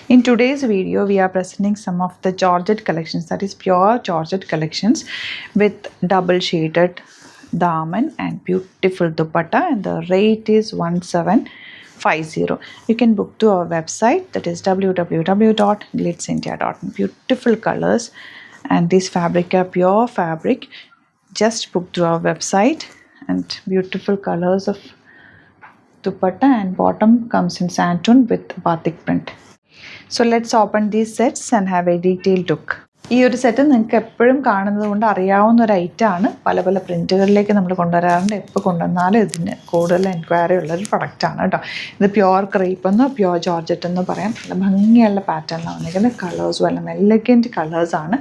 In today's video, we are presenting some of the Georgette collections, that is pure Georgette collections with double shaded daman and beautiful dupatta, and the rate is 1750. You can book to our website, that is www.glitzindia.in. Beautiful colors, and this fabric are pure fabric. Just book to our website, and beautiful colors of dupatta, and bottom comes in sandtone with batik print. So let's open these sets and have a detailed look. ഈ ഒരു set നിങ്ങൾക്ക് എപ്പോഴും കാണുന്നത് കൊണ്ട് അറിയാവുന്ന ഒരു ഐറ്റമാണ്. പല പല പ്രിൻറ്റുകളിലേക്ക് നമ്മൾ കൊണ്ടുവരാറുണ്ട്. എപ്പോൾ കൊണ്ടുവന്നാലും ഇതിന് കൂടുതൽ എൻക്വയറി ഉള്ളൊരു പ്രൊഡക്റ്റാണ് കേട്ടോ. ഇത് പ്യുവർ ക്രേപ്പ് എന്നോ പ്യുവർ ജോർജറ്റ് എന്ന് പറയാം. നല്ല ഭംഗിയുള്ള പാറ്റേണിലാണ് വന്നിരിക്കുന്നത്. കളേഴ്സും എല്ലാം എലഗൻറ്റ് കളേഴ്സാണ്.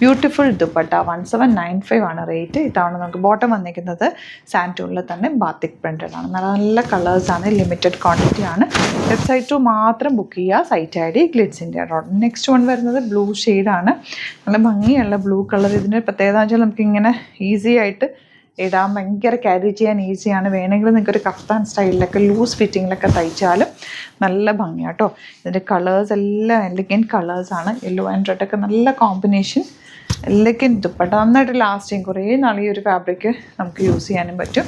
ബ്യൂട്ടിഫുൾ ദുപ്പട്ട 1795 ആണ് റേറ്റ്. ഇതാണ് നമുക്ക് ബോട്ടം വന്നിരിക്കുന്നത് സാൻറ്റൂണിൽ തന്നെ ബാത്തിക് പ്രിൻറ്റഡ് ആണ്. നല്ല നല്ല കളേഴ്സാണ്. ലിമിറ്റഡ് ക്വാണ്ടിറ്റി ആണ്. വെബ്സൈറ്റ് ത്രൂ മാത്രം ബുക്ക് ചെയ്യുക. Site I D glitzindia.in. Next one വരുന്നത് ബ്ലൂ ഷെയ്ഡാണ്. നല്ല ഭംഗിയുള്ള ബ്ലൂ കളർ. ഇതിൻ്റെ പ്രത്യേകത വെച്ചാൽ നമുക്കിങ്ങനെ ഈസി ആയിട്ട് ഇടാൻ, ഭയങ്കര ക്യാരി ചെയ്യാൻ ഈസിയാണ്. വേണമെങ്കിൽ നിങ്ങൾക്കൊരു കഫ്താൻ സ്റ്റൈലിലൊക്കെ ലൂസ് ഫിറ്റിങ്ങിലൊക്കെ തയ്ച്ചാലും നല്ല ഭംഗിയാണ് കേട്ടോ. ഇതിൻ്റെ കളേഴ്സ് എല്ലാം എലഗൻറ്റ് കളേഴ്സാണ്. യെല്ലോ ആൻഡ് റെഡൊക്കെ നല്ല കോമ്പിനേഷൻ. എലഗൻറ്റ് ദുപ്പട്ട നന്നായിട്ട് ലാസ്റ്റിങ്, കുറേ നാൾ ഈ ഒരു ഫാബ്രിക് നമുക്ക് യൂസ് ചെയ്യാനും പറ്റും.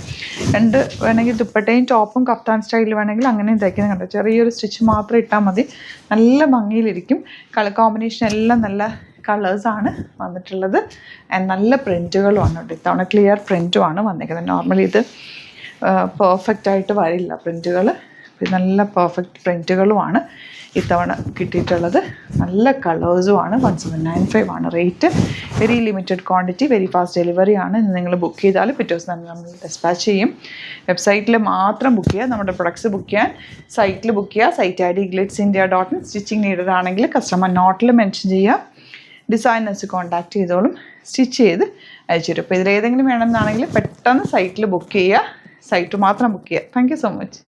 രണ്ട് വേണമെങ്കിൽ ദുപ്പട്ടയും ടോപ്പും കഫ്താൻ സ്റ്റൈലിൽ വേണമെങ്കിൽ അങ്ങനെയും തയ്ക്കുന്നത് കണ്ടോ. ചെറിയൊരു സ്റ്റിച്ച് മാത്രം ഇട്ടാൽ മതി, നല്ല ഭംഗിയിലിരിക്കും. കളർ കോമ്പിനേഷൻ എല്ലാം നല്ല കളേഴ്സാണ് വന്നിട്ടുള്ളത്. ആൻഡ് നല്ല പ്രിൻറ്റുകളുമാണ് കേട്ടോ. ഇത്തവണ ക്ലിയർ പ്രിൻറ്റുമാണ് വന്നിരിക്കുന്നത്. നോർമലി ഇത് പെർഫെക്റ്റ് ആയിട്ട് വരില്ല പ്രിൻറ്റുകൾ. ഇത് നല്ല പെർഫെക്റ്റ് പ്രിൻറ്റുകളുമാണ് ഇത്തവണ കിട്ടിയിട്ടുള്ളത്. നല്ല കളേഴ്സുമാണ്. 1795 ആണ് rate. Very limited quantity, very fast delivery ആണ്. നിങ്ങൾ ബുക്ക് ചെയ്താൽ പിറ്റേ ദിവസം തന്നെ നമ്മൾ ഡിസ്പാച്ച് ചെയ്യും. വെബ്സൈറ്റിൽ മാത്രം ബുക്ക് ചെയ്യുക. നമ്മുടെ പ്രൊഡക്ട്സ് ബുക്ക് ചെയ്യാൻ സൈറ്റിൽ ബുക്ക് ചെയ്യുക. Site I D glitzindia.in. Stitching needed ആണെങ്കിൽ കസ്റ്റമർ നോട്ടിൽ മെൻഷൻ ചെയ്യുക. ഡിസൈനേഴ്സ് കോൺടാക്ട് ചെയ്തോളും, സ്റ്റിച്ച് ചെയ്ത് അയച്ചു തരും. അപ്പോൾ ഇതിലേതെങ്കിലും വേണമെന്നാണെങ്കിൽ പെട്ടെന്ന് സൈറ്റിൽ ബുക്ക് ചെയ്യുക. സൈറ്റ് മാത്രം ബുക്ക് ചെയ്യുക. Thank you so much.